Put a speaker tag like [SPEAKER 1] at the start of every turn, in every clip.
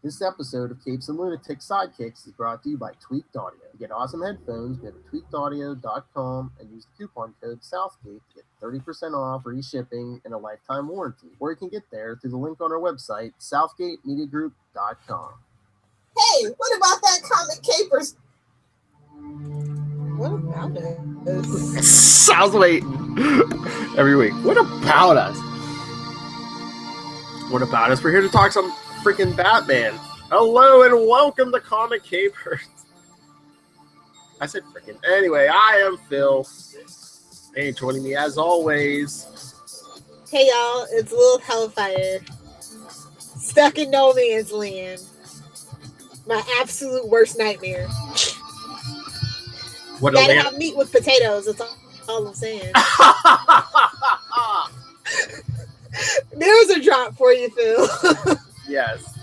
[SPEAKER 1] This episode of Capes and Lunatics Sidekicks is brought to you by Tweaked Audio. To get awesome headphones, go to tweakedaudio.com and use the coupon code Southgate to get 30% off, free shipping, and a lifetime warranty. Or you can get there through the link on our website, southgatemediagroup.com.
[SPEAKER 2] Hey, what about that comic capers? What about us?
[SPEAKER 1] Sounds waiting every week. What about us? What about us? We're here to talk some freaking Batman. Hello and welcome to Comic Capers. I said freaking. Anyway, I am Phil. Hey, joining me as always.
[SPEAKER 2] Hey y'all, it's Lil Hellfire. Stuck in no man's land. My absolute worst nightmare.
[SPEAKER 1] What
[SPEAKER 2] gotta have meat with potatoes. That's all I'm saying. There's a drop for you, Phil.
[SPEAKER 1] Yes.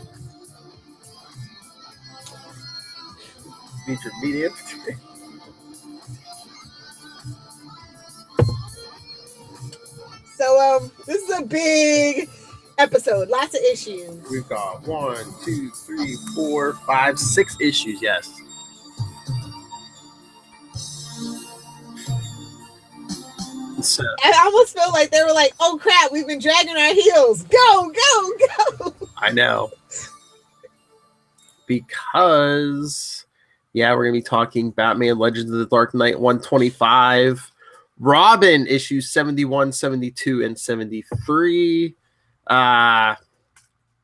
[SPEAKER 1] Feature medium.
[SPEAKER 2] So, this is a big episode. Lots of issues.
[SPEAKER 1] We've got 1, 2, 3, 4, 5, 6 issues. Yes. So,
[SPEAKER 2] I almost feel like they were like, "Oh crap, we've been dragging our heels. Go, go, go!"
[SPEAKER 1] I know. Because, yeah, we're gonna be talking Batman: Legends of the Dark Knight 125, Robin issues 71, 72, and 73, and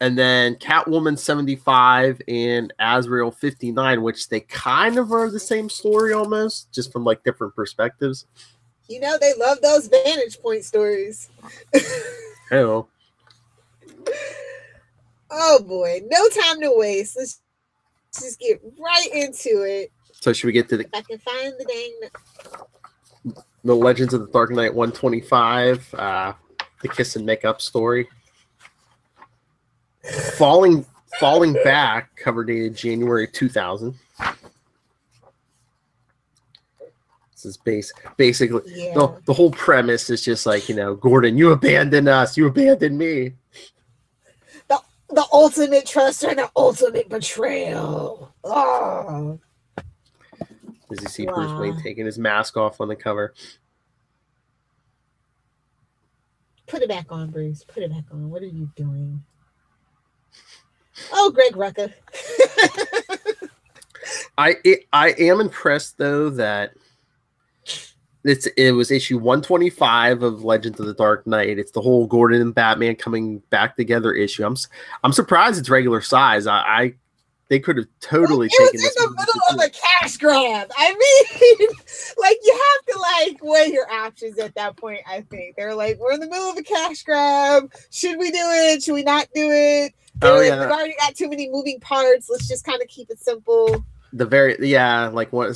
[SPEAKER 1] then Catwoman 75 and Azrael 59, which they kind of are the same story almost, just from like different perspectives.
[SPEAKER 2] You know, they love those vantage point stories.
[SPEAKER 1] Hell.
[SPEAKER 2] Oh boy, no time to waste. Let's just get right into it.
[SPEAKER 1] So should we get to
[SPEAKER 2] if I can find the dang
[SPEAKER 1] the Legends of the Dark Knight 125, the kiss and make up story. Falling Back, cover dated January 2000. Is basically the whole premise is just like, you know, Gordon, you abandoned us, you abandoned me.
[SPEAKER 2] The ultimate trust and the ultimate betrayal. Oh.
[SPEAKER 1] Does you see Bruce Wayne taking his mask off on the cover?
[SPEAKER 2] Put it back on, Bruce. Put it back on. What are you doing? Oh, Greg Rucka.
[SPEAKER 1] I am impressed though that it was issue 125 of Legends of the Dark Knight. It's the whole Gordon and Batman coming back together issue. I'm surprised it's regular size. They could have totally taken this.
[SPEAKER 2] It was in the middle of a cash grab. I mean, like, you have to like weigh your options at that point. I think they're like, we're in the middle of a cash grab. Should we do it? Should we not do it? We've already got too many moving parts. Let's just kind of keep it simple.
[SPEAKER 1] Like one or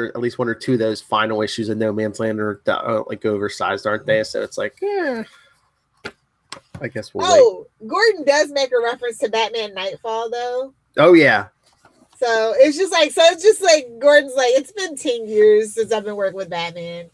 [SPEAKER 1] at least one or two of those final issues of No Man's Land are like oversized, aren't they? So it's like, I guess we'll wait.
[SPEAKER 2] Gordon does make a reference to Batman Nightfall though.
[SPEAKER 1] Oh yeah.
[SPEAKER 2] So it's just like Gordon's like, it's been 10 years since I've been working with Batman.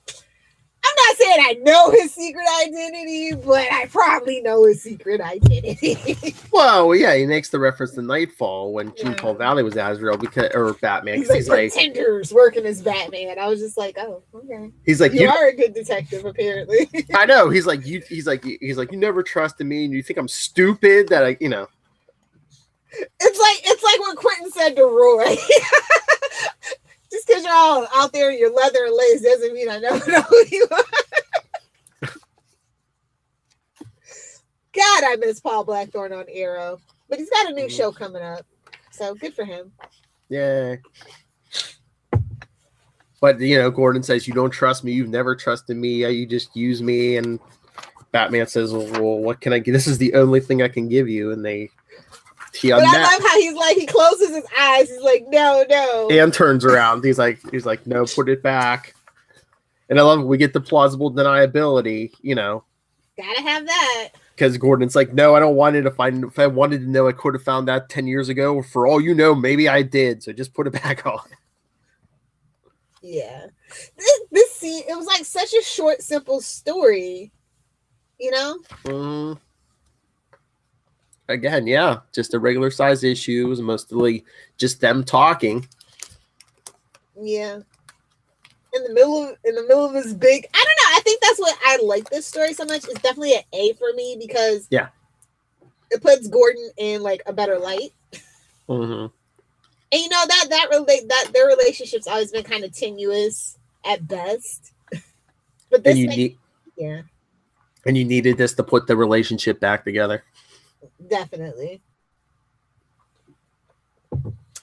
[SPEAKER 2] I'm not saying I know his secret identity, but I probably know his secret identity.
[SPEAKER 1] Well, yeah, he makes the reference to Nightfall when King Paul Valley was Azrael or Batman.
[SPEAKER 2] He's like pretenders working as Batman. I was just like, oh, okay.
[SPEAKER 1] He's like,
[SPEAKER 2] you are a good detective, apparently.
[SPEAKER 1] I know. He's like, you never trusted me, and you think I'm stupid that
[SPEAKER 2] It's like what Quentin said to Roy. Just because you're all out there in your leather and lace doesn't mean I never know who you are. God, I miss Paul Blackthorne on Arrow. But he's got a new show coming up. So good for him.
[SPEAKER 1] Yeah. But, you know, Gordon says, you don't trust me. You've never trusted me. You just use me. And Batman says, well, what can I give? This is the only thing I can give you. And I love
[SPEAKER 2] how he's like, he closes his eyes. He's like, no.
[SPEAKER 1] And turns around. He's like, no, put it back. And I love it. We get the plausible deniability, you know.
[SPEAKER 2] Gotta have that.
[SPEAKER 1] Because Gordon's like, no, I don't want it. If I wanted to know, I could have found that 10 years ago. For all you know, maybe I did. So just put it back on.
[SPEAKER 2] Yeah. This scene, it was like such a short, simple story, you know?
[SPEAKER 1] Again, yeah, just a regular size issue. It was mostly just them talking.
[SPEAKER 2] Yeah. In the middle of this big, I don't know. I think that's what I like this story so much. It's definitely an A for me because it puts Gordon in like a better light.
[SPEAKER 1] Mm-hmm.
[SPEAKER 2] And you know that their relationship's always been kind of tenuous at best. But this
[SPEAKER 1] and you needed this to put the relationship back together.
[SPEAKER 2] Definitely.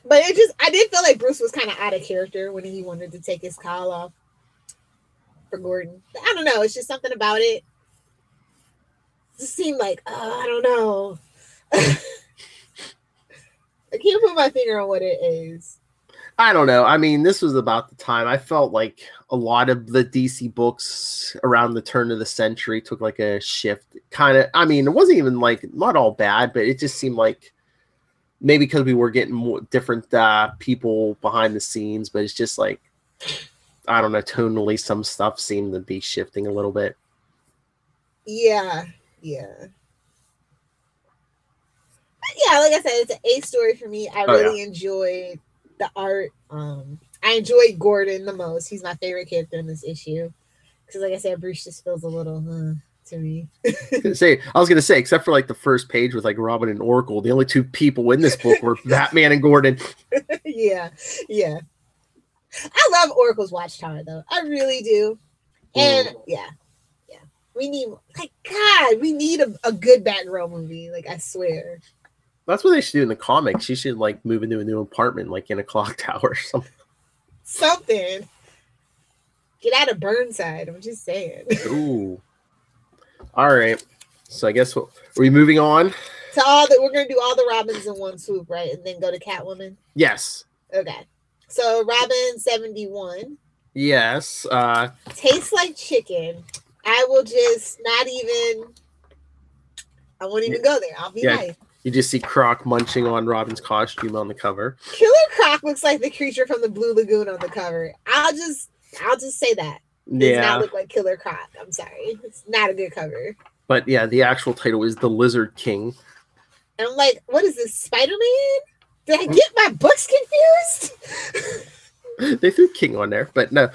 [SPEAKER 2] But I did feel like Bruce was kind of out of character when he wanted to take his collar off for Gordon. I don't know. It's just something about it. It just seemed like, I don't know. I can't put my finger on what it is.
[SPEAKER 1] I don't know. I mean, this was about the time I felt like a lot of the DC books around the turn of the century took like a shift. Kind of, I mean, it wasn't even like not all bad, but it just seemed like maybe because we were getting more different people behind the scenes, but it's just like, I don't know, tonally some stuff seemed to be shifting a little bit.
[SPEAKER 2] Yeah. Yeah, like I said, it's an A story for me. I really enjoyed the art. I enjoyed Gordon the most. He's my favorite character in this issue. Because like I said, Bruce just feels a little to me.
[SPEAKER 1] I was gonna say, except for like the first page with like Robin and Oracle, the only two people in this book were Batman and Gordon.
[SPEAKER 2] Yeah. I love Oracle's Watchtower though. I really do. And yeah. We need a good Batgirl movie. Like I swear.
[SPEAKER 1] That's what they should do in the comics. She should like move into a new apartment, like in a clock tower or something.
[SPEAKER 2] Something. Get out of Burnside. I'm just saying.
[SPEAKER 1] Ooh. All right. So I guess are we moving on?
[SPEAKER 2] We're gonna do all the Robins in one swoop, right? And then go to Catwoman?
[SPEAKER 1] Yes.
[SPEAKER 2] Okay. So Robin 71.
[SPEAKER 1] Yes.
[SPEAKER 2] Tastes like chicken. I will just I won't even go there. I'll be nice.
[SPEAKER 1] You just see Croc munching on Robin's costume on the cover.
[SPEAKER 2] Killer Croc looks like the creature from the Blue Lagoon on the cover. I'll just say that. It does not look like Killer Croc. I'm sorry. It's not a good cover.
[SPEAKER 1] But yeah, the actual title is The Lizard King.
[SPEAKER 2] And I'm like, what is this, Spider-Man? Did I get my books confused?
[SPEAKER 1] They threw King on there, but no.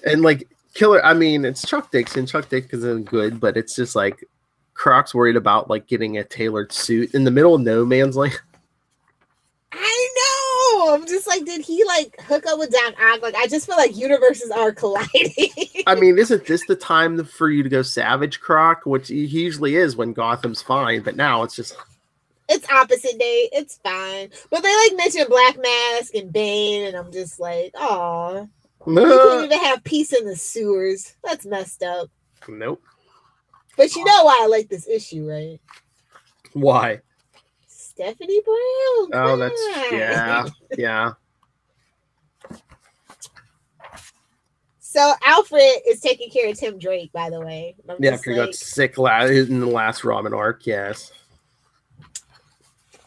[SPEAKER 1] And like Killer, I mean, it's Chuck Dixon. Chuck Dixon is good, but it's just like Croc's worried about like getting a tailored suit in the middle of no man's land.
[SPEAKER 2] I know. I'm just like, did he like hook up with Doc Ock? Like, I just feel like universes are colliding.
[SPEAKER 1] I mean, isn't this the time for you to go Savage Croc, which he usually is when Gotham's fine, but now it's just.
[SPEAKER 2] It's opposite day. It's fine. But they like mention Black Mask and Bane, and I'm just like, oh, we can't even have peace in the sewers. That's messed up.
[SPEAKER 1] Nope.
[SPEAKER 2] But you know why I like this issue, right?
[SPEAKER 1] Why?
[SPEAKER 2] Stephanie Brown.
[SPEAKER 1] Oh, that's yeah.
[SPEAKER 2] So Alfred is taking care of Tim Drake, by the way.
[SPEAKER 1] After he got sick in the last Robin arc, yes.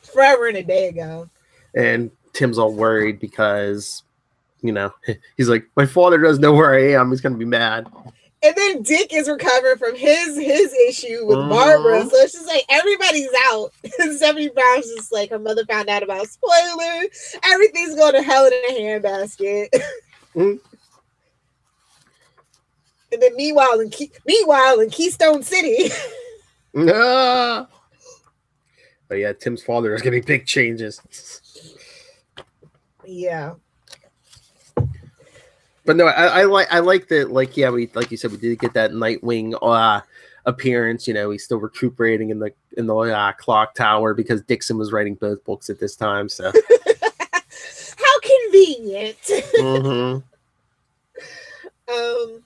[SPEAKER 2] Forever and a day ago.
[SPEAKER 1] And Tim's all worried because, he's like, my father doesn't know where I am. He's going to be mad.
[SPEAKER 2] And then Dick is recovering from his issue with Barbara. So it's just like everybody's out. And Stephanie Brown's just like, her mother found out about spoiler. Everything's going to hell in a handbasket. And then meanwhile in Keystone City.
[SPEAKER 1] No. But yeah, Tim's father is getting big changes.
[SPEAKER 2] Yeah.
[SPEAKER 1] But no, I like that. Like, yeah, like you said, we did get that Nightwing appearance. He's still recuperating in the clock tower because Dixon was writing both books at this time. So
[SPEAKER 2] how convenient.
[SPEAKER 1] Mm-hmm.
[SPEAKER 2] No,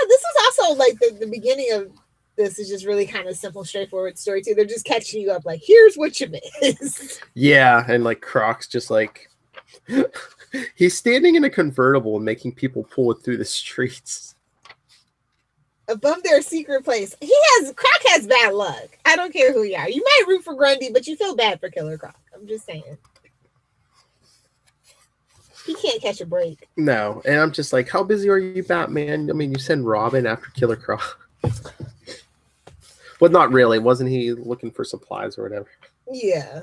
[SPEAKER 2] this was also like the beginning of this is just really kind of simple, straightforward story too. They're just catching you up, like, here's what you missed.
[SPEAKER 1] Yeah, and like Croc's just like he's standing in a convertible and making people pull it through the streets.
[SPEAKER 2] Above their secret place. Croc has bad luck. I don't care who you are. You might root for Grundy, but you feel bad for Killer Croc. I'm just saying. He can't catch a break.
[SPEAKER 1] No, and I'm just like, how busy are you, Batman? I mean, you send Robin after Killer Croc. But not really. Wasn't he looking for supplies or whatever?
[SPEAKER 2] Yeah.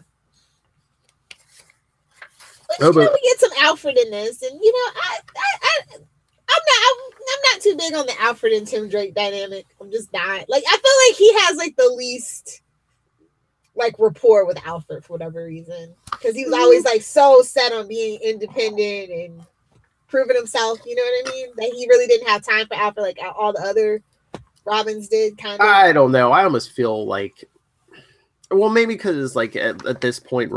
[SPEAKER 2] But we get some Alfred in this, and I'm not too big on the Alfred and Tim Drake dynamic. I'm just not. Like, I feel like he has like the least like rapport with Alfred for whatever reason, because he was always like so set on being independent and proving himself. You know what I mean? That he really didn't have time for Alfred like all the other Robins did. Kind of.
[SPEAKER 1] I don't know. I almost feel like. Well, maybe because it's like at this point,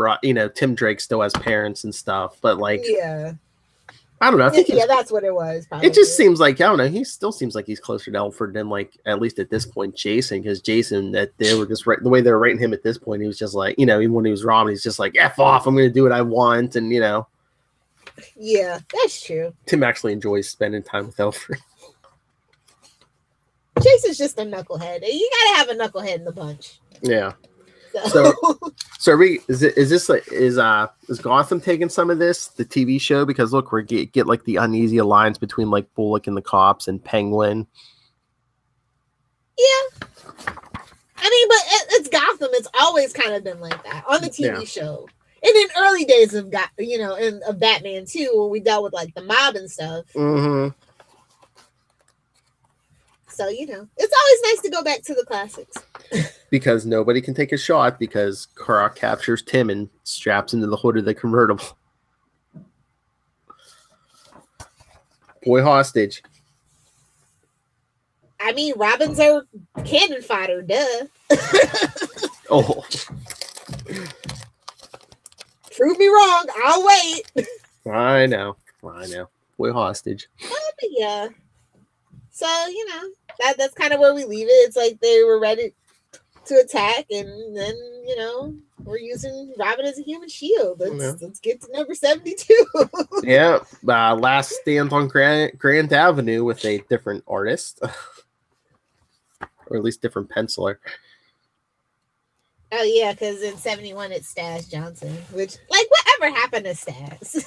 [SPEAKER 1] Tim Drake still has parents and stuff, but like,
[SPEAKER 2] yeah,
[SPEAKER 1] I don't know. I think
[SPEAKER 2] that's what it was. Probably.
[SPEAKER 1] It just seems like, I don't know. He still seems like he's closer to Alfred than like, at least at this point, Jason, because Jason, that they were just the way they were rating him at this point, he was just like, even when he was Robin, he's just like, F off, I'm going to do what I want. And,
[SPEAKER 2] Yeah, that's true.
[SPEAKER 1] Tim actually enjoys spending time with Alfred.
[SPEAKER 2] Jason's just a knucklehead. You got to have a knucklehead in the bunch.
[SPEAKER 1] Yeah. So is Gotham taking some of this, the TV show? Because look, we get like the uneasy alliance between like Bullock and the cops and Penguin.
[SPEAKER 2] Yeah, I mean, but it's Gotham. It's always kind of been like that on the TV show. And in early days of of Batman too, when we dealt with like the mob and stuff.
[SPEAKER 1] Mm-hmm.
[SPEAKER 2] So it's always nice to go back to the classics.
[SPEAKER 1] Because nobody can take a shot because Croc captures Tim and straps into the hood of the convertible. Boy hostage.
[SPEAKER 2] I mean, Robins are cannon fodder, duh.
[SPEAKER 1] Oh.
[SPEAKER 2] Prove me wrong. I'll wait.
[SPEAKER 1] I know. Boy hostage.
[SPEAKER 2] Yeah. So, that's kind of where we leave it. It's like they were ready to attack, and then we're using Robin as a human shield. Let's get to number 72.
[SPEAKER 1] Yeah, last stand on Grand Avenue with a different artist, or at least different penciler.
[SPEAKER 2] Oh yeah, because in 71 it's Stas Johnson. Which, like, whatever happened to Stas?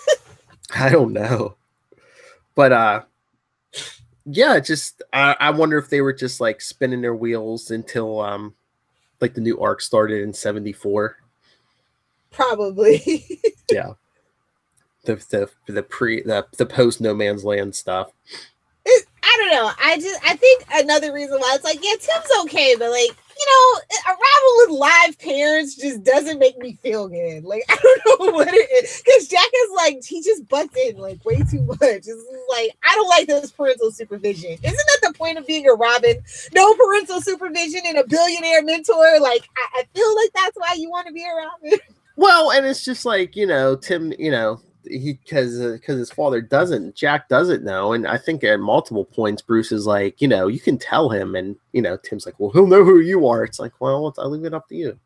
[SPEAKER 1] I don't know, but yeah, just I wonder if they were just like spinning their wheels until like the new arc started in 74.
[SPEAKER 2] Probably.
[SPEAKER 1] Yeah. The post No Man's Land stuff.
[SPEAKER 2] I don't know. I think another reason why it's like, yeah, Tim's okay, but like, a Robin with live parents just doesn't make me feel good. Like, I don't know what it is. Because Jack is like, he just butts in like way too much. It's like, I don't like this parental supervision. Isn't that the point of being a Robin? No parental supervision and a billionaire mentor. Like, I feel like that's why you want to be a Robin.
[SPEAKER 1] Well, and it's just like, Tim, because his father Jack doesn't know, and I think at multiple points Bruce is like, you can tell him, and Tim's like, well, he'll know who you are. It's like, well, I'll leave it up to you.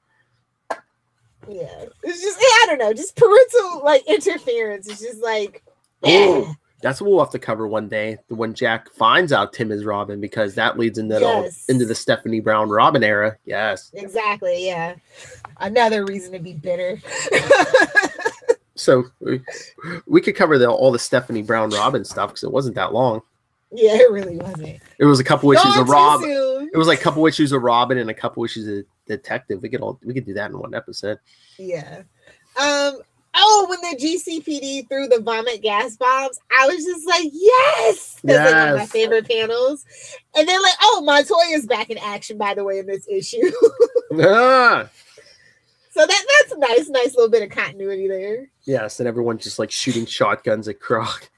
[SPEAKER 2] Yeah, it's just, I don't know, just parental like interference. It's just like,
[SPEAKER 1] that's what we'll have to cover one day when Jack finds out Tim is Robin, because that leads into the Stephanie Brown Robin era. Yes,
[SPEAKER 2] exactly. Yeah, another reason to be bitter.
[SPEAKER 1] So we could cover all the Stephanie Brown Robin stuff because it wasn't that long.
[SPEAKER 2] Yeah, it really wasn't.
[SPEAKER 1] It was a couple issues of Robin. It was like a couple issues of Robin and a couple issues of Detective. We could do that in one episode. Yeah.
[SPEAKER 2] Oh, when the GCPD threw the vomit gas bombs, I was just like, yes! That's like one of my favorite panels. And then like, oh, Montoya's back in action, by the way, in this issue. So that's nice little bit of continuity there.
[SPEAKER 1] Yes, and everyone's just like shooting shotguns at Croc.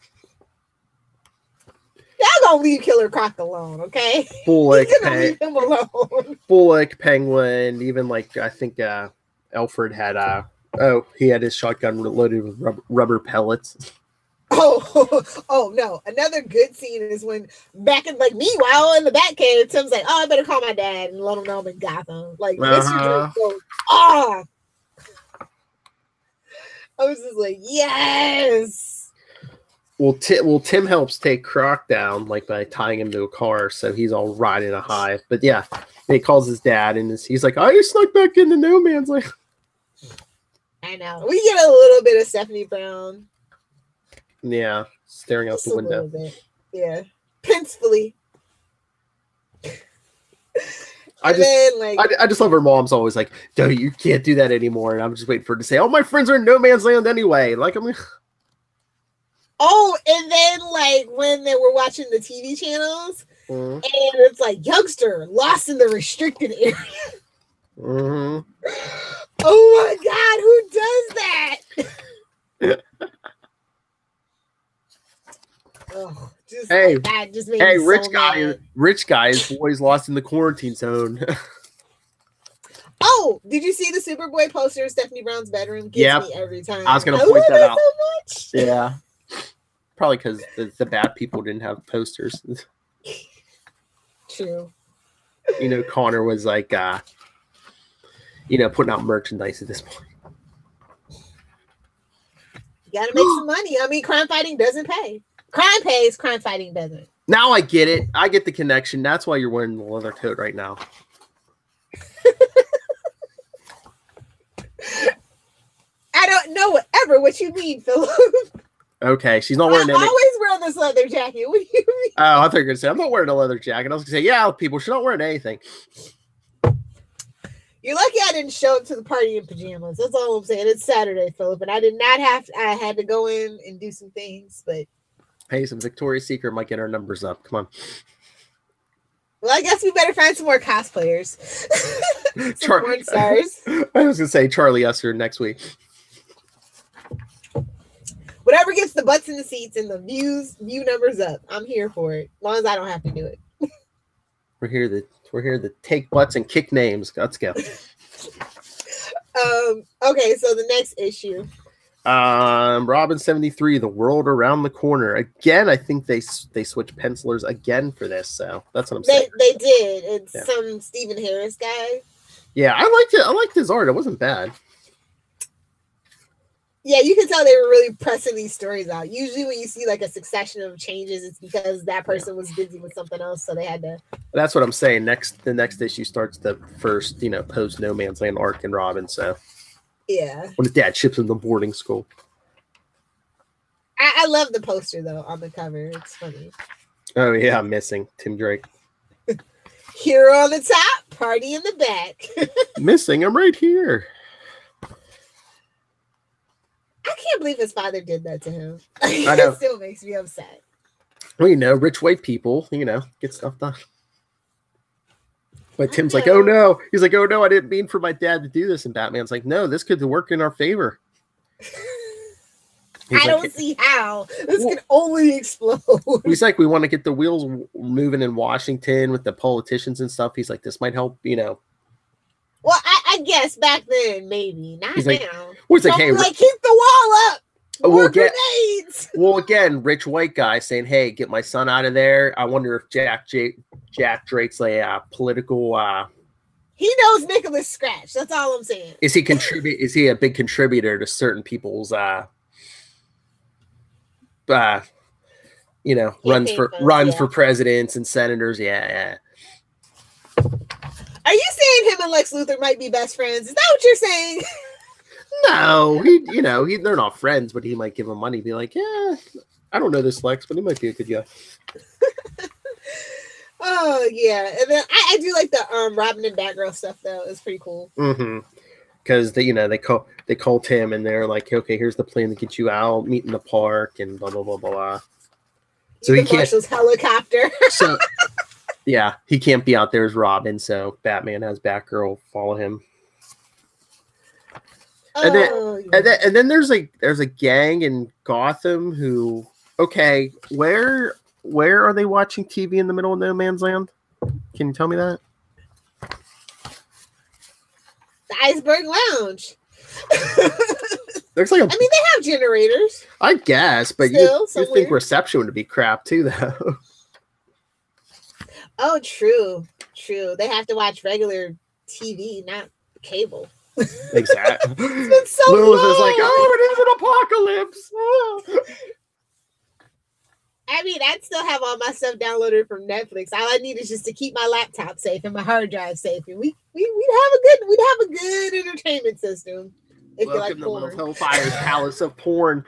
[SPEAKER 2] Y'all gonna leave Killer Croc alone, okay?
[SPEAKER 1] Bullock,
[SPEAKER 2] leave him alone.
[SPEAKER 1] Bullock, Penguin, even like I think Alfred had he had his shotgun loaded with rubber pellets.
[SPEAKER 2] Oh no! Another good scene is when meanwhile in the Batcave, Tim's like, "Oh, I better call my dad and let him know I'm in Gotham." Like, Mr. Drake goes, "Ah!" I was just like, "Yes."
[SPEAKER 1] Well, Tim helps take Croc down like by tying him to a car, so he's all riding a high. But yeah, he calls his dad, and he's like, "I just snuck back into No Man's Land."
[SPEAKER 2] I know. We get a little bit of Stephanie Brown.
[SPEAKER 1] Yeah, staring out the window.
[SPEAKER 2] Yeah, pencilly.
[SPEAKER 1] I just love her mom's always like, no, you can't do that anymore. And I'm just waiting for her to say, oh, my friends are in no man's land anyway. Like, I'm
[SPEAKER 2] oh, and then like when they were watching the TV channels, and it's like youngster lost in the restricted area. Oh my God, who does that? Oh, just
[SPEAKER 1] hey,
[SPEAKER 2] like that just made me
[SPEAKER 1] rich
[SPEAKER 2] so
[SPEAKER 1] guy,
[SPEAKER 2] mad.
[SPEAKER 1] rich guy's boys lost in the quarantine zone.
[SPEAKER 2] Oh, did you see the Superboy poster in Stephanie Brown's bedroom? Gets me every time.
[SPEAKER 1] I was gonna point that out.
[SPEAKER 2] So much.
[SPEAKER 1] Yeah, probably because the bad people didn't have posters.
[SPEAKER 2] True.
[SPEAKER 1] You know, Connor was like, putting out merchandise at this point.
[SPEAKER 2] You gotta make some money. I mean, crime fighting doesn't pay. Crime pays, crime fighting doesn't.
[SPEAKER 1] Now I get it. I get the connection. That's why you're wearing the leather coat right now.
[SPEAKER 2] I don't know what you mean, Philip.
[SPEAKER 1] Okay, she's not wearing
[SPEAKER 2] I always wear this leather jacket. What do you mean?
[SPEAKER 1] Oh, I thought you were going to say, I'm not wearing a leather jacket. I was going to say, yeah, people, she's not wearing anything.
[SPEAKER 2] You're lucky I didn't show up to the party in pajamas. That's all I'm saying. It's Saturday, Philip, and I did not I had to go in and do some things, but
[SPEAKER 1] hey, some Victoria's Secret might get our numbers up. Come on.
[SPEAKER 2] Well, I guess we better find some more cosplayers. Some porn stars.
[SPEAKER 1] I was going to say Charlie Usher next week.
[SPEAKER 2] Whatever gets the butts in the seats and the view numbers up, I'm here for it. As long as I don't have to do it.
[SPEAKER 1] We're here to take butts and kick names. Let's go.
[SPEAKER 2] Okay, so the next issue.
[SPEAKER 1] Robin 73, The World Around the Corner. Again, I think they switched pencilers again for this, so that's what I'm saying.
[SPEAKER 2] They did. It's some Stephen Harris guy.
[SPEAKER 1] Yeah, I liked it. I liked his art. It wasn't bad.
[SPEAKER 2] Yeah, you can tell they were really pressing these stories out. Usually when you see like a succession of changes, it's because that person was busy with something else, so they had to.
[SPEAKER 1] That's what I'm saying. The next issue starts the first, post No Man's Land arc in Robin, so.
[SPEAKER 2] Yeah.
[SPEAKER 1] When his dad ships him to boarding school.
[SPEAKER 2] I love the poster though on the cover. It's funny.
[SPEAKER 1] Oh yeah, I'm missing Tim Drake.
[SPEAKER 2] Hero on the top, party in the back.
[SPEAKER 1] Missing, I'm right here.
[SPEAKER 2] I can't believe his father did that to him.
[SPEAKER 1] I know.
[SPEAKER 2] It still makes me upset.
[SPEAKER 1] Well, rich white people, get stuff done. But Tim's like, oh no. He's like, oh no, I didn't mean for my dad to do this. And Batman's like, no, this could work in our favor.
[SPEAKER 2] I don't see how. This can only explode.
[SPEAKER 1] He's like, we want to get the wheels moving in Washington with the politicians and stuff. He's like, this might help,
[SPEAKER 2] Well, I guess back then, maybe. Not
[SPEAKER 1] he's
[SPEAKER 2] now.
[SPEAKER 1] Like, well, he's like, hey,
[SPEAKER 2] keep the wall up. More grenades.
[SPEAKER 1] Well, again, rich white guy saying, hey, get my son out of there. I wonder if Jack Drake's a political...
[SPEAKER 2] He knows Nicholas Scratch. That's all I'm saying.
[SPEAKER 1] Is he a big contributor to certain people's... runs for presidents and senators. Yeah.
[SPEAKER 2] Are you saying him and Lex Luthor might be best friends? Is that what you're saying?
[SPEAKER 1] No, they're not friends, but he might give him money. Be like, yeah, I don't know this Lex, but he might be a good guy.
[SPEAKER 2] Oh yeah, and then I do like the Robin and Batgirl stuff though. It's pretty cool.
[SPEAKER 1] Mm-hmm. Because they call Tim and they're like, okay, here's the plan to get you out, meet in the park, and blah blah blah blah. So he can't.
[SPEAKER 2] Marshall's helicopter.
[SPEAKER 1] So yeah, he can't be out there as Robin. So Batman has Batgirl follow him. And then there's a gang in Gotham who, okay, where are they watching TV in the middle of no man's land? Can you tell me that?
[SPEAKER 2] The Iceberg Lounge.
[SPEAKER 1] There's like
[SPEAKER 2] I mean, they have generators.
[SPEAKER 1] I guess, but you think reception would be crap too, though.
[SPEAKER 2] Oh, true. They have to watch regular TV, not cable.
[SPEAKER 1] Exactly.
[SPEAKER 2] It's so
[SPEAKER 1] Lilith is like, oh, it is an apocalypse. Oh.
[SPEAKER 2] I mean, I'd still have all my stuff downloaded from Netflix. All I need is just to keep my laptop safe and my hard drive safe, and we'd have a good entertainment system. If
[SPEAKER 1] Welcome
[SPEAKER 2] you like
[SPEAKER 1] to
[SPEAKER 2] porn.
[SPEAKER 1] Hellfire's Palace of Porn.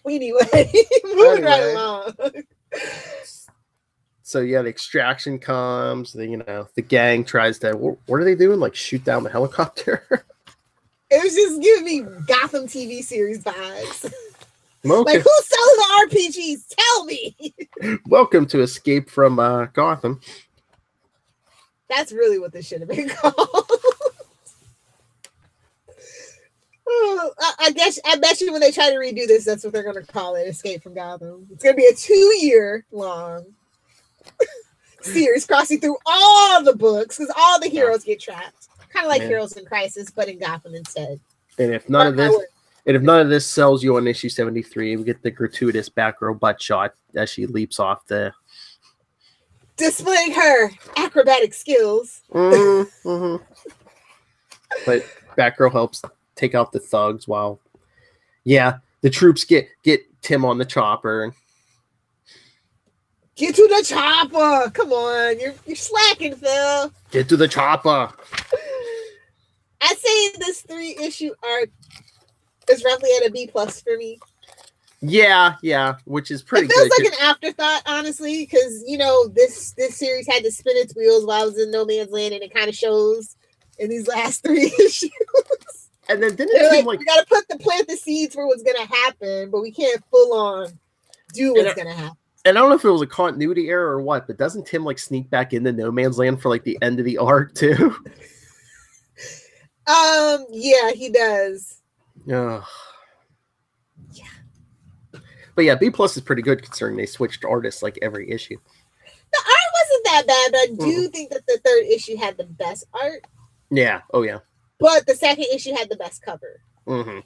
[SPEAKER 2] Anyway, moving right along.
[SPEAKER 1] So yeah, the extraction comes. The gang tries to. What are they doing? Like shoot down the helicopter?
[SPEAKER 2] It was just giving me Gotham TV series vibes.
[SPEAKER 1] Okay.
[SPEAKER 2] Like, who's selling the RPGs? Tell me.
[SPEAKER 1] Welcome to Escape from Gotham.
[SPEAKER 2] That's really what this should have been called. I bet you when they try to redo this, that's what they're going to call it, Escape from Gotham. It's going to be a 2-year-long series crossing through all the books because all the heroes get trapped. Kind of like Heroes in Crisis, but in Gotham instead.
[SPEAKER 1] And if none of this sells you on issue 73, we get the gratuitous Batgirl butt shot as she leaps off the...
[SPEAKER 2] displaying her acrobatic skills.
[SPEAKER 1] Mm-hmm. But Batgirl helps take out the thugs while... Yeah, the troops get Tim on the chopper.
[SPEAKER 2] Get to the chopper! Come on, you're slacking, Phil.
[SPEAKER 1] Get to the chopper!
[SPEAKER 2] I'd say this 3-issue arc is roughly at a B+ for me.
[SPEAKER 1] Yeah, which is pretty good.
[SPEAKER 2] It feels like an afterthought, honestly, because this series had to spin its wheels while I was in No Man's Land, and it kind of shows in these last 3 issues.
[SPEAKER 1] And then didn't it seem like
[SPEAKER 2] we got to plant the seeds for what's gonna happen, but we can't full on do what's gonna happen. And
[SPEAKER 1] I don't know if it was a continuity error or what, but doesn't Tim like sneak back into No Man's Land for like the end of the arc too?
[SPEAKER 2] Yeah, he does.
[SPEAKER 1] Yeah. But yeah, B+ is pretty good considering they switched artists like every issue.
[SPEAKER 2] The art wasn't that bad, but I do think that the 3rd issue had the best art.
[SPEAKER 1] Yeah. Oh yeah.
[SPEAKER 2] But the 2nd issue had the best cover.
[SPEAKER 1] Mm-hmm.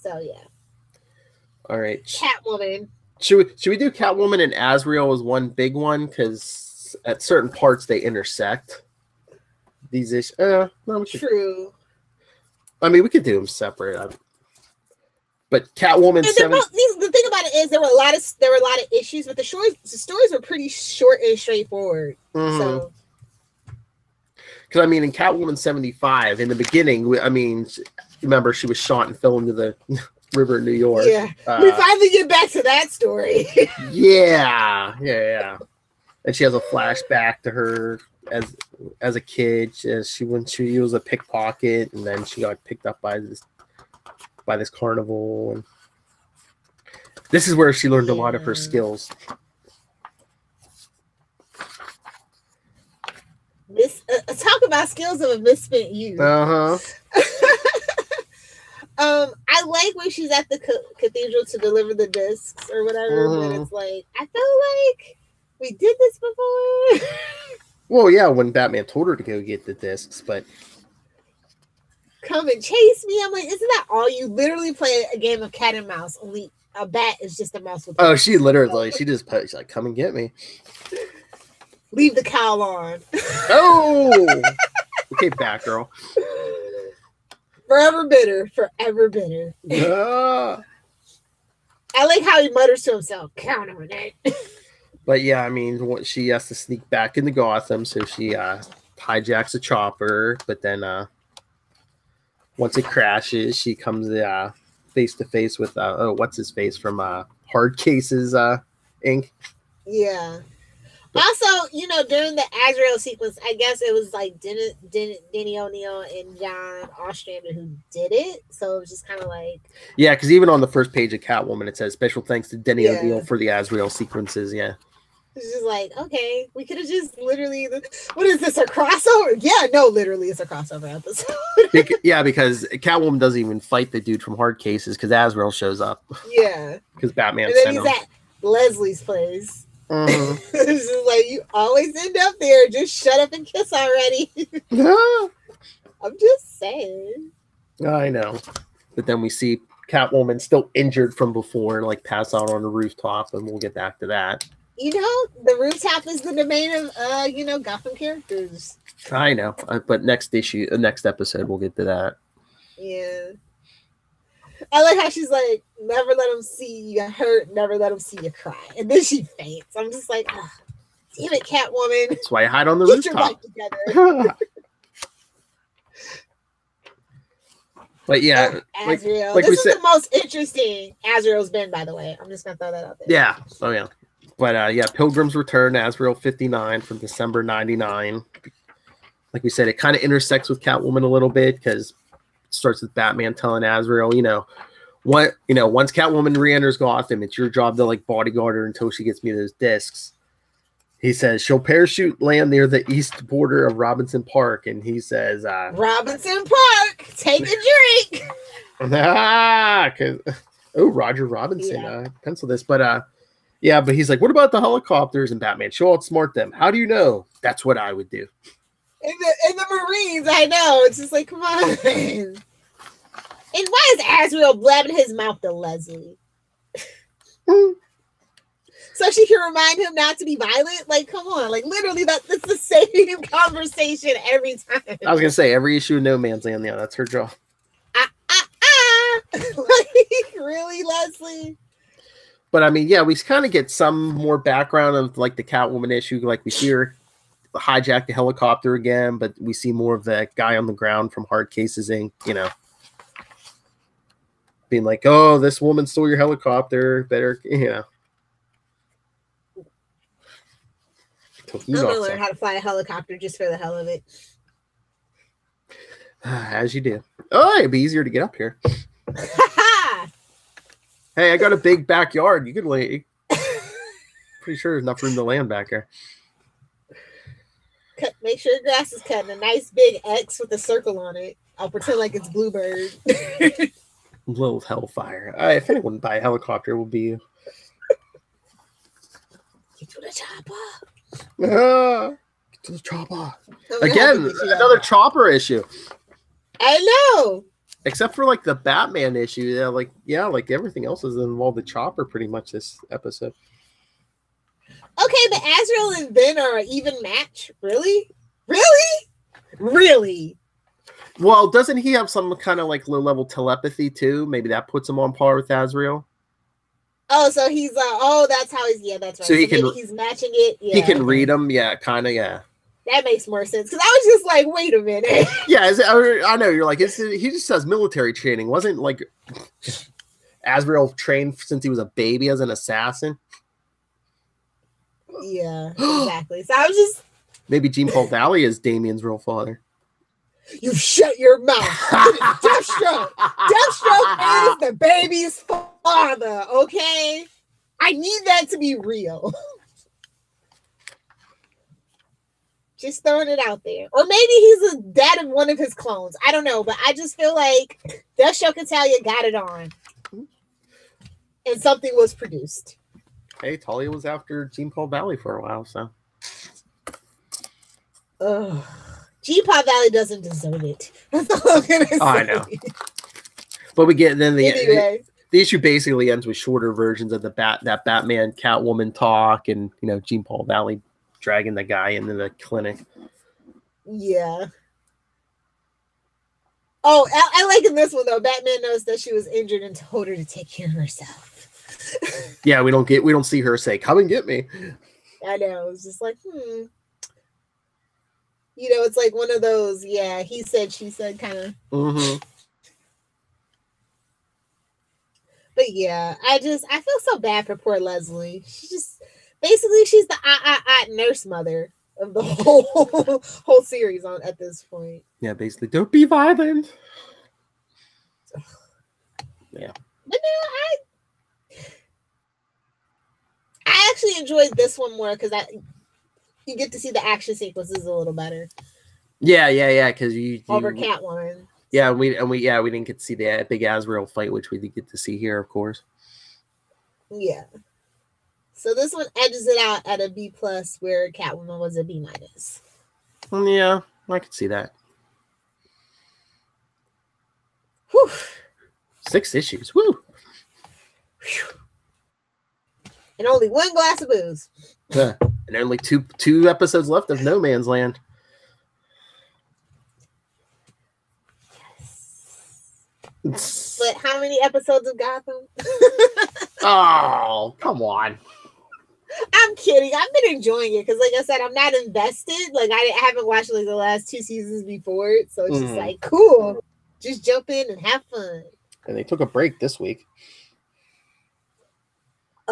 [SPEAKER 2] So yeah.
[SPEAKER 1] All right.
[SPEAKER 2] Catwoman.
[SPEAKER 1] Should we do Catwoman and Azrael as one big one? Because at certain parts they intersect. These issues.
[SPEAKER 2] True.
[SPEAKER 1] I mean, we could do them separate. But Catwoman.
[SPEAKER 2] The thing about it is there were a lot of issues, but the stories were pretty short and straightforward.
[SPEAKER 1] Mm-hmm.
[SPEAKER 2] So.
[SPEAKER 1] Because I mean, in Catwoman 75, in the beginning, remember she was shot and fell into the river in New York.
[SPEAKER 2] Yeah, we finally get back to that story.
[SPEAKER 1] yeah. And she has a flashback to her as a kid. When she was a pickpocket, and then she got picked up by this carnival. And this is where she learned a lot of her skills.
[SPEAKER 2] Talk about skills of a misspent youth. I like when she's at the cathedral to deliver the discs or whatever, but it's like, I feel like we did this before.
[SPEAKER 1] Well, yeah, when Batman told her to go get the discs, but
[SPEAKER 2] come and chase me. I'm like, isn't that all? You literally play a game of cat and mouse, only a bat is just a mouse with
[SPEAKER 1] she literally, she just she's like, come and get me.
[SPEAKER 2] Leave the cowl on.
[SPEAKER 1] Oh! Okay, Batgirl.
[SPEAKER 2] Forever bitter. I like how he mutters to himself, count on it.
[SPEAKER 1] But yeah, I mean, she has to sneak back into Gotham, so she hijacks a chopper, but then once it crashes, she comes face to face with what's his face from Hard Cases Inc.
[SPEAKER 2] Yeah. Also, during the Azrael sequence, I guess it was like Denny O'Neil and John Ostrander who did it. So it was just kind of like...
[SPEAKER 1] Yeah, because even on the first page of Catwoman, it says special thanks to Denny O'Neil for the Azrael sequences. Yeah.
[SPEAKER 2] It's just like, okay, we could have just literally... What is this, a crossover? Yeah, no, literally it's a crossover episode.
[SPEAKER 1] Yeah, because Catwoman doesn't even fight the dude from Hard Cases because Azrael shows up.
[SPEAKER 2] Yeah.
[SPEAKER 1] Because Batman
[SPEAKER 2] and then
[SPEAKER 1] sent
[SPEAKER 2] he's
[SPEAKER 1] him.
[SPEAKER 2] at Leslie's place.
[SPEAKER 1] Mm-hmm.
[SPEAKER 2] It's just like, you always end up there. Just shut up and kiss already. I'm just saying.
[SPEAKER 1] I know. But then we see Catwoman still injured from before, like pass out on the rooftop, and we'll get back to that.
[SPEAKER 2] The rooftop is the domain of, Gotham characters.
[SPEAKER 1] I know. But next episode, we'll get to that.
[SPEAKER 2] Yeah. I like how she's like, never let them see you hurt, never let them see you cry. And then she faints. I'm just like, oh, damn it, Catwoman.
[SPEAKER 1] That's why I hide on the
[SPEAKER 2] Get
[SPEAKER 1] rooftop.
[SPEAKER 2] Your life together.
[SPEAKER 1] But yeah.
[SPEAKER 2] Azrael.
[SPEAKER 1] Like
[SPEAKER 2] this is the most interesting Azrael's been, by the way. I'm just going to throw that out there.
[SPEAKER 1] Yeah. Oh, yeah. But yeah, Pilgrim's Return, Azrael 59 from December 99. Like we said, it kind of intersects with Catwoman a little bit because it starts with Batman telling Azrael, once Catwoman re-enters Gotham, it's your job to like bodyguard her until she gets me those discs. He says she'll parachute land near the east border of Robinson Park, and he says,
[SPEAKER 2] Robinson Park, take a drink.
[SPEAKER 1] Roger Robinson, pencil this, but but he's like, what about the helicopters and Batman? She'll outsmart them. How do you know? That's what I would do.
[SPEAKER 2] In the Marines, I know. It's just like, come on. And why is Azrael blabbing his mouth to Leslie? So she can remind him not to be violent? Like, come on. Like, literally, that's the same conversation every time.
[SPEAKER 1] I was going to say, every issue of No Man's Land, that's her job.
[SPEAKER 2] Like, really, Leslie?
[SPEAKER 1] But, I mean, yeah, we kind of get some more background of, like, the Catwoman issue. Like, we see her hijack the helicopter again, but we see more of that guy on the ground from Hard Cases Inc., being like, oh, this woman stole your helicopter. Better,
[SPEAKER 2] I'm going to learn how to fly a helicopter just for the hell of it.
[SPEAKER 1] As you do. Oh, it'd be easier to get up here. Hey, I got a big backyard. You could lay. Pretty sure there's enough room to land back there.
[SPEAKER 2] Make sure your grass is cut in a nice big X with a circle on it. I'll pretend like it's Bluebird.
[SPEAKER 1] Little hellfire. If anyone buy a helicopter, it will be you.
[SPEAKER 2] Get to the chopper.
[SPEAKER 1] Get to the chopper. Again, another chopper issue.
[SPEAKER 2] I know.
[SPEAKER 1] Except for like the Batman issue. Like everything else is involved the chopper pretty much this episode.
[SPEAKER 2] Okay, but Azrael and Ben are an even match. Really? Really? Really?
[SPEAKER 1] Well, doesn't he have some kind of like low-level telepathy too? Maybe that puts him on par with Azrael.
[SPEAKER 2] Oh, so he's that's how he's that's right. So he's matching it. Yeah,
[SPEAKER 1] he can read them. Yeah, kind of. Yeah.
[SPEAKER 2] That makes more sense because I was just like, wait a minute.
[SPEAKER 1] Yeah, I know you're like he just does military training. Wasn't like Azrael trained since he was a baby as an assassin?
[SPEAKER 2] Yeah, exactly. So I was just
[SPEAKER 1] maybe Jean Paul Valley is Damien's real father.
[SPEAKER 2] You shut your mouth. Deathstroke. Deathstroke is the baby's father, okay? I need that to be real. Just throwing it out there. Or maybe he's the dad of one of his clones. I don't know, but I just feel like Deathstroke Italia got it on. And something was produced.
[SPEAKER 1] Hey, Talia was after Jean Paul Valley for a while, so.
[SPEAKER 2] Ugh. G-Pop Valley doesn't deserve it. That's all I'm gonna say.
[SPEAKER 1] Oh, I know. But we get then the issue basically ends with shorter versions of that Batman Catwoman talk and Jean Paul Valley dragging the guy into the clinic.
[SPEAKER 2] Yeah. Oh, I like in this one though. Batman knows that she was injured and told her to take care of herself.
[SPEAKER 1] Yeah, we don't see her say, "Come and get me."
[SPEAKER 2] I know. It's just like, it's like one of those, he said, she said kind of.
[SPEAKER 1] Mm-hmm.
[SPEAKER 2] But yeah, I feel so bad for poor Leslie. She's the nurse mother of the whole series at this point.
[SPEAKER 1] Yeah, basically, don't be violent. Yeah.
[SPEAKER 2] But no, I actually enjoyed this one more because you get to see the action sequences a little better.
[SPEAKER 1] Yeah, because you
[SPEAKER 2] over Catwoman.
[SPEAKER 1] Yeah, we didn't get to see the big Azrael fight, which we did get to see here, of course.
[SPEAKER 2] Yeah. So this one edges it out at a B+, where Catwoman was a B-.
[SPEAKER 1] Yeah, I could see that.
[SPEAKER 2] Whew.
[SPEAKER 1] 6 issues. Woo.
[SPEAKER 2] And only one glass of booze.
[SPEAKER 1] And only two episodes left of No Man's Land.
[SPEAKER 2] Yes. But how many episodes of Gotham?
[SPEAKER 1] Oh, come on.
[SPEAKER 2] I'm kidding. I've been enjoying it because, like I said, I'm not invested. Like I haven't watched like the last 2 seasons before it, so it's just like cool. Just jump in and have fun.
[SPEAKER 1] And they took a break this week.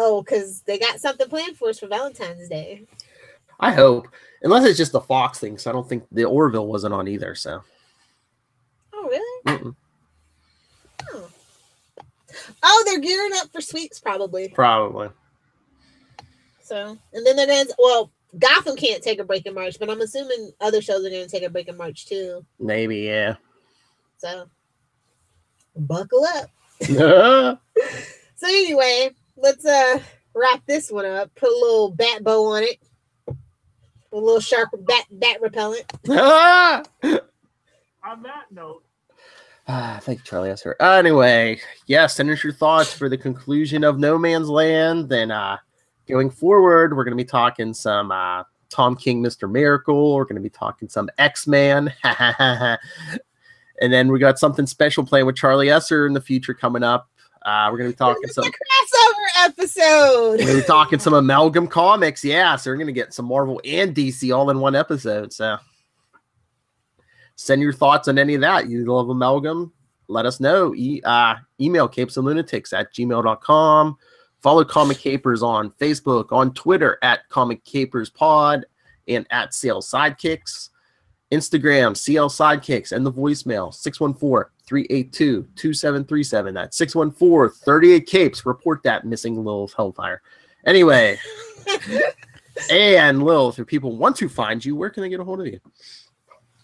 [SPEAKER 2] Oh, because they got something planned for us for Valentine's Day.
[SPEAKER 1] I hope. Unless it's just the Fox thing, so I don't think the Orville wasn't on either, so.
[SPEAKER 2] Oh, really?
[SPEAKER 1] Mm-mm.
[SPEAKER 2] Oh, they're gearing up for sweeps, probably.
[SPEAKER 1] Probably.
[SPEAKER 2] So, and then it ends. Well, Gotham can't take a break in March, but I'm assuming other shows are going to take a break in March too.
[SPEAKER 1] Maybe, yeah.
[SPEAKER 2] So, buckle up.
[SPEAKER 1] Uh-huh.
[SPEAKER 2] So anyway, let's wrap this one up. Put a little bat bow on it. A little sharp bat repellent.
[SPEAKER 3] On that note.
[SPEAKER 1] Thank you, Charlie Esser. Anyway, send us your thoughts for the conclusion of No Man's Land. Then going forward, we're going to be talking some Tom King, Mr. Miracle. We're going to be talking some X-Man. And then we got something special playing with Charlie Esser in the future coming up. We're going to be talking some
[SPEAKER 2] crossover episode.
[SPEAKER 1] We're going to be talking some Amalgam Comics. Yeah, so we're going to get some Marvel and DC all in one episode. So send your thoughts on any of that. You love Amalgam? Let us know. Email capesandlunatics@gmail.com. Follow Comic Capers on Facebook, on Twitter @Comic Capers Pod and @Sidekicks. Instagram, CL Sidekicks, and the voicemail, 614-382-2737. That's 614-38-CAPES. Report that missing Lilith Hellfire. Anyway, and Lilith, if people want to find you, where can they get a hold of you?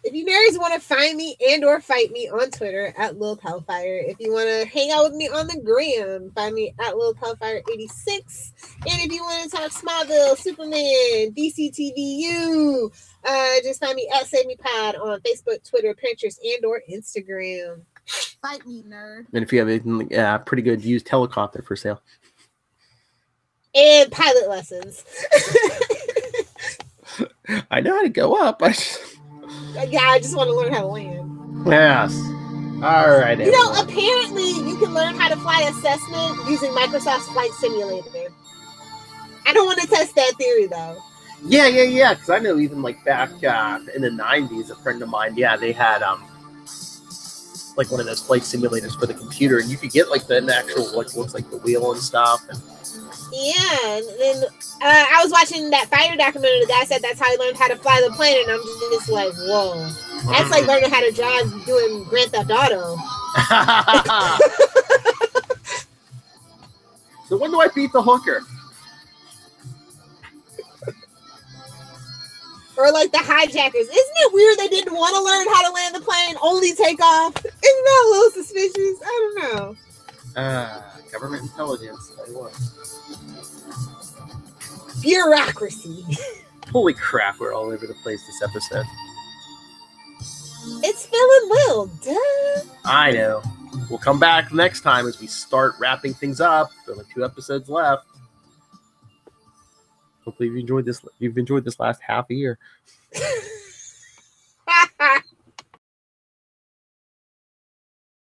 [SPEAKER 2] If you nerds want to find me and or fight me on Twitter @Lilith Hellfire. If you want to hang out with me on the gram, find me @Lilith Hellfire 86. And if you want to talk Smallville, Superman, DCTVU, just find me @SaveMePod on Facebook, Twitter, Pinterest, and or Instagram.
[SPEAKER 4] Fight me, nerd.
[SPEAKER 1] And if you have a pretty good used helicopter for sale.
[SPEAKER 2] And pilot lessons.
[SPEAKER 1] I know how to go up. I
[SPEAKER 2] just want to learn how to land.
[SPEAKER 1] Yes. All right.
[SPEAKER 2] You know, apparently you can learn how to fly assessment using Microsoft's Flight Simulator. I don't want to test that theory, though.
[SPEAKER 1] Yeah. Because I know even like back in the 90s, a friend of mine, they had like one of those flight simulators for the computer, and you could get like the actual what looks like the wheel and stuff.
[SPEAKER 2] Yeah, and then I was watching that fighter documentary. The guy said that's how he learned how to fly the plane, and I'm just like, whoa. That's like learning how to drive doing Grand Theft Auto.
[SPEAKER 1] So when do I beat the hooker?
[SPEAKER 2] Or like the hijackers. Isn't it weird they didn't want to learn how to land the plane, only take off? Isn't that a little suspicious? I don't know.
[SPEAKER 1] Government intelligence.
[SPEAKER 2] Bureaucracy.
[SPEAKER 1] Holy crap, we're all over the place this episode.
[SPEAKER 2] It's feeling well, duh.
[SPEAKER 1] I know. We'll come back next time as we start wrapping things up. There are like 2 episodes left. Hopefully you've enjoyed this last half a year.